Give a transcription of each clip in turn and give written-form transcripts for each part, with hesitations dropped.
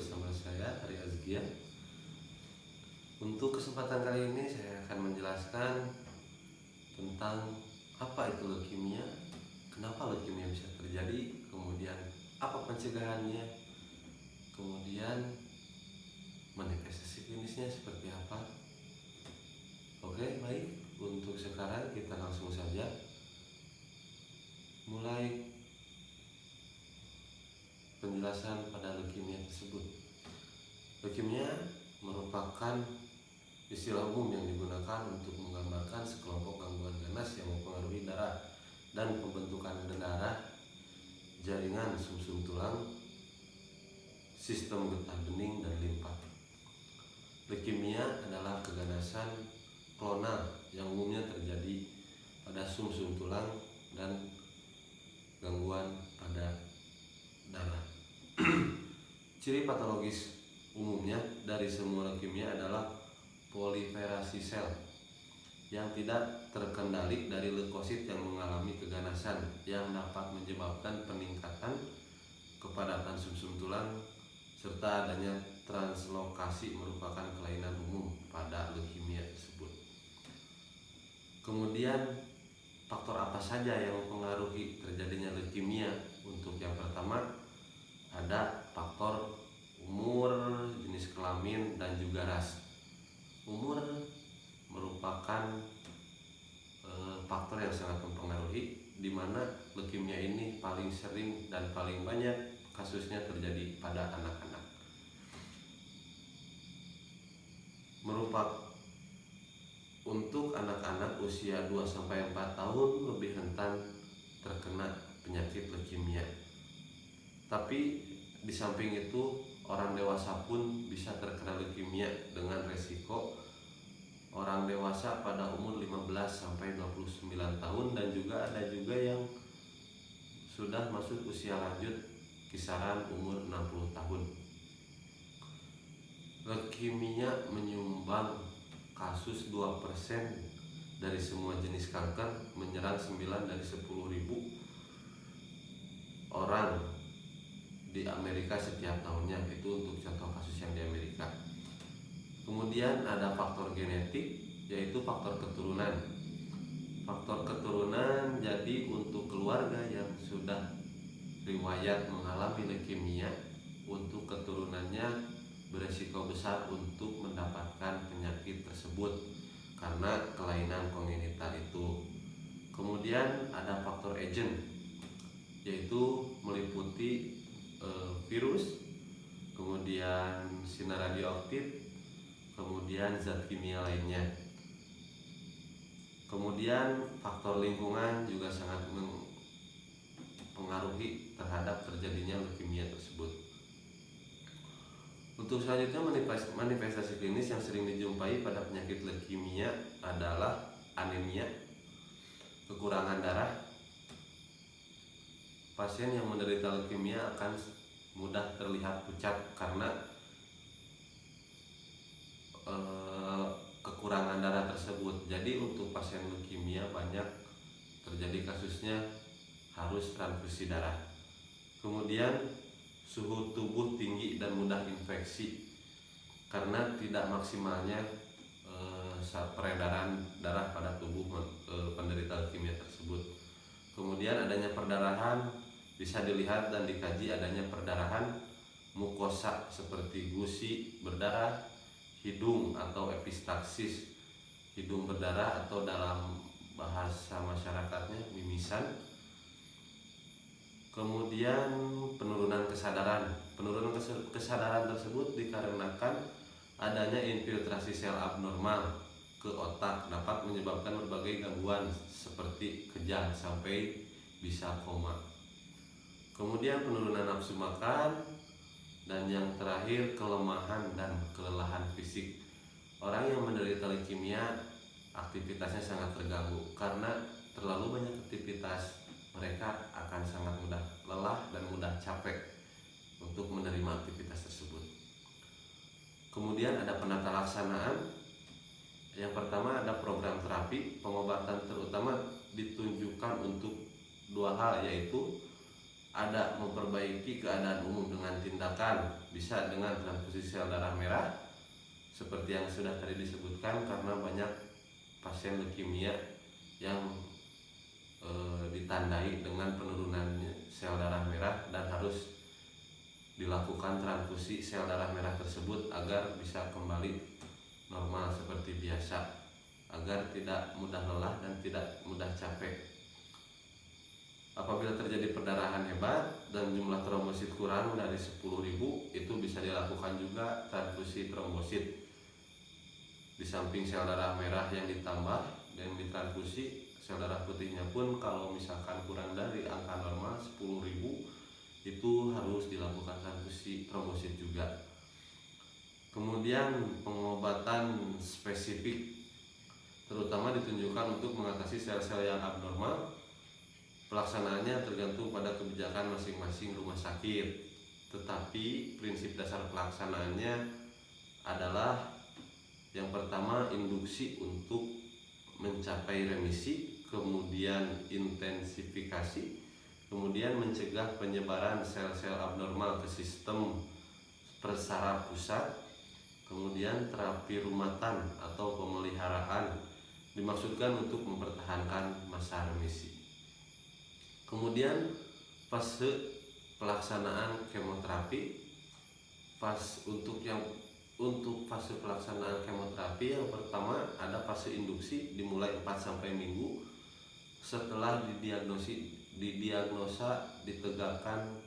bersama saya Ari Azkia. Untuk kesempatan kali ini saya akan menjelaskan tentang apa itu leukemia, kenapa leukemia bisa terjadi, kemudian apa pencegahannya, kemudian manifestasi klinisnya seperti apa. Oke, baik. Untuk sekarang kita langsung saja mulai penjelasan pada leukemia tersebut. Leukemia merupakan istilah umum yang digunakan untuk menggambarkan sekelompok gangguan ganas yang mempengaruhi darah dan pembentukan darah, jaringan sumsum tulang, sistem getah bening, dan limpa. Leukemia adalah keganasan klonal yang umumnya terjadi pada sumsum tulang dan gangguan pada darah. Ciri patologis umumnya dari semua leukemia adalah proliferasi sel yang tidak terkendali dari leukosit yang mengalami keganasan yang dapat menyebabkan peningkatan kepadatan sumsum tulang serta adanya translokasi merupakan kelainan umum pada leukemia tersebut. Kemudian faktor apa saja yang mempengaruhi terjadinya leukemia? Untuk yang pertama ada faktor umur, jenis kelamin, dan juga ras. Umur merupakan faktor yang sangat mempengaruhi, di mana leukemia ini paling sering dan paling banyak kasusnya terjadi pada anak-anak. Untuk anak-anak usia 2-4 tahun lebih rentan terkena penyakit leukemia. Tapi di samping itu orang dewasa pun bisa terkena leukemia dengan resiko orang dewasa pada umur 15-29 tahun, dan juga ada yang sudah masuk usia lanjut kisaran umur 60 tahun. Leukemia menyumbang kasus 2% dari semua jenis kanker, menyerang 9 dari 10.000 orang di Amerika setiap tahunnya. Itu untuk contoh kasus yang di Amerika. Kemudian ada faktor genetik, yaitu faktor keturunan. Faktor keturunan jadi untuk keluarga yang sudah riwayat mengalami leukemia, untuk keturunannya beresiko besar untuk mendapatkan penyakit tersebut karena kelainan kongenital itu. Kemudian ada faktor agent, yaitu meliputi virus, kemudian sinar radioaktif, kemudian zat kimia lainnya. Kemudian faktor lingkungan juga sangat mempengaruhi terhadap terjadinya leukemia tersebut. Untuk selanjutnya, manifestasi klinis yang sering dijumpai pada penyakit leukemia adalah anemia, kekurangan darah. Pasien yang menderita leukemia akan mudah terlihat pucat karena kekurangan darah tersebut. Jadi untuk pasien leukemia banyak terjadi kasusnya harus transfusi darah. Kemudian suhu tubuh tinggi dan mudah infeksi karena tidak maksimalnya peredaran darah pada tubuh penderita leukemia tersebut. Kemudian adanya perdarahan, bisa dilihat dan dikaji adanya perdarahan mukosa seperti gusi berdarah, hidung atau epistaxis, hidung berdarah, atau dalam bahasa masyarakatnya mimisan. Kemudian penurunan kesadaran. Penurunan kesadaran tersebut dikarenakan adanya infiltrasi sel abnormal ke otak, dapat menyebabkan berbagai gangguan seperti kejang sampai bisa koma. Kemudian penurunan nafsu makan, dan yang terakhir kelemahan dan kelelahan fisik. Orang yang menderita leukemia aktivitasnya sangat terganggu karena terlalu banyak aktivitas. Mereka akan sangat mudah lelah dan mudah capek untuk menerima aktivitas tersebut. Kemudian ada penata laksanaan. Yang pertama ada program terapi. Pengobatan terutama ditunjukkan untuk dua hal, yaitu ada memperbaiki keadaan umum dengan tindakan bisa dengan transfusi sel darah merah seperti yang sudah tadi disebutkan, karena banyak pasien leukemia yang ditandai dengan penurunan sel darah merah dan harus dilakukan transfusi sel darah merah tersebut agar bisa kembali normal seperti biasa, agar tidak mudah lelah dan tidak mudah capek. Apabila terjadi perdarahan hebat dan jumlah trombosit kurang dari 10.000, itu bisa dilakukan juga transfusi trombosit. Di samping sel darah merah yang ditambah dan ditransfusi, sel darah putihnya pun kalau misalkan kurang dari angka normal 10.000, itu harus dilakukan transfusi trombosit juga. Kemudian pengobatan spesifik terutama ditunjukkan untuk mengatasi sel-sel yang abnormal. Pelaksanaannya tergantung pada kebijakan masing-masing rumah sakit, tetapi prinsip dasar pelaksanaannya adalah yang pertama induksi untuk mencapai remisi, kemudian intensifikasi, kemudian mencegah penyebaran sel-sel abnormal ke sistem persaraf pusat, kemudian terapi rumatan atau pemeliharaan dimaksudkan untuk mempertahankan masa remisi. Kemudian fase pelaksanaan kemoterapi. Untuk fase pelaksanaan kemoterapi yang pertama ada fase induksi dimulai 4-5 minggu setelah didiagnosa ditegakkan.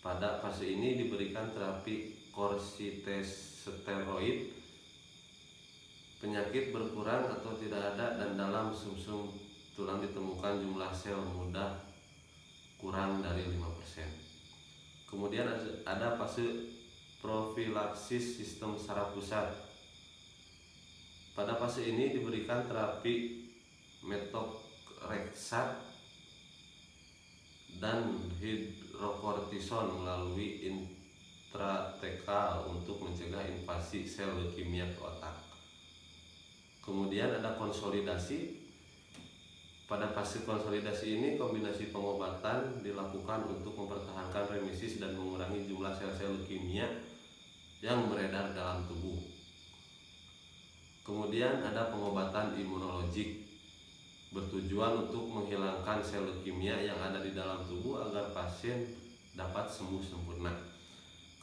Pada fase ini diberikan terapi korsitesteroid. Penyakit berkurang atau tidak ada dan dalam sumsum tulang ditemukan jumlah sel muda kurang dari 5%. Kemudian ada fase profilaksis sistem saraf pusat. Pada fase ini diberikan terapi metotrexat dan hidrokortison melalui intratekal untuk mencegah invasi sel leukemia ke otak. Kemudian ada konsolidasi. Pada fase konsolidasi ini kombinasi pengobatan dilakukan untuk mempertahankan remisi dan mengurangi jumlah sel-sel leukemia yang beredar dalam tubuh. Kemudian ada pengobatan imunologik bertujuan untuk menghilangkan sel leukemia yang ada di dalam tubuh agar pasien dapat sembuh sempurna.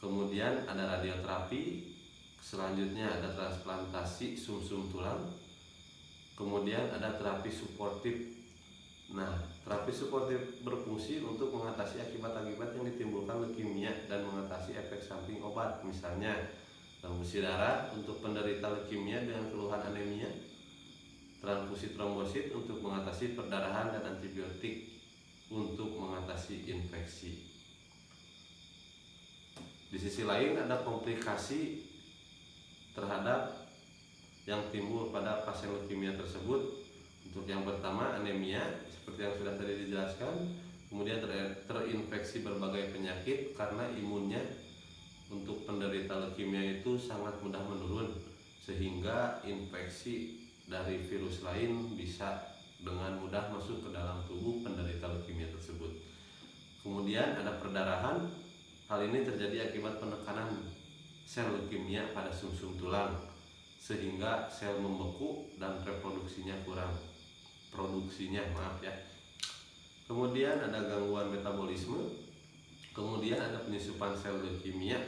Kemudian ada radioterapi, selanjutnya ada transplantasi sumsum tulang. Kemudian ada terapi suportif. Nah, terapi suportif berfungsi untuk mengatasi akibat-akibat yang ditimbulkan leukemia dan mengatasi efek samping obat, misalnya transfusi darah untuk penderita leukemia dengan keluhan anemia, transfusi trombosit untuk mengatasi perdarahan, dan antibiotik untuk mengatasi infeksi. Di sisi lain ada komplikasi terhadap yang timbul pada pasien leukemia tersebut. Untuk yang pertama anemia seperti yang sudah tadi dijelaskan, kemudian terinfeksi berbagai penyakit karena imunnya untuk penderita leukemia itu sangat mudah menurun, sehingga infeksi dari virus lain bisa dengan mudah masuk ke dalam tubuh penderita leukemia tersebut. Kemudian ada perdarahan. Hal ini terjadi akibat penekanan sel leukemia pada sumsum tulang, sehingga sel membeku dan produksinya. Kemudian ada gangguan metabolisme. Kemudian ada penyusupan sel leukemia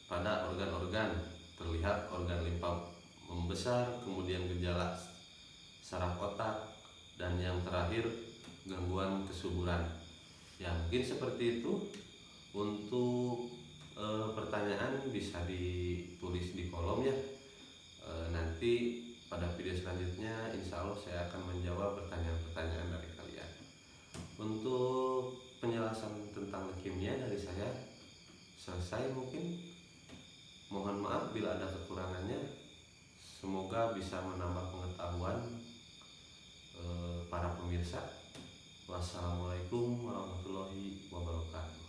pada organ-organ, terlihat organ limpa membesar, kemudian gejala saraf otak, dan yang terakhir gangguan kesuburan. Ya, mungkin seperti itu. Untuk pertanyaan bisa ditulis di kolom ya. Nanti pada video selanjutnya insya Allah saya akan menjawab pertanyaan-pertanyaan dari kalian. Untuk penjelasan tentang leukemia dari saya selesai mungkin. Mohon maaf bila ada kekurangannya. Semoga bisa menambah pengetahuan para pemirsa. Wassalamualaikum warahmatullahi wabarakatuh.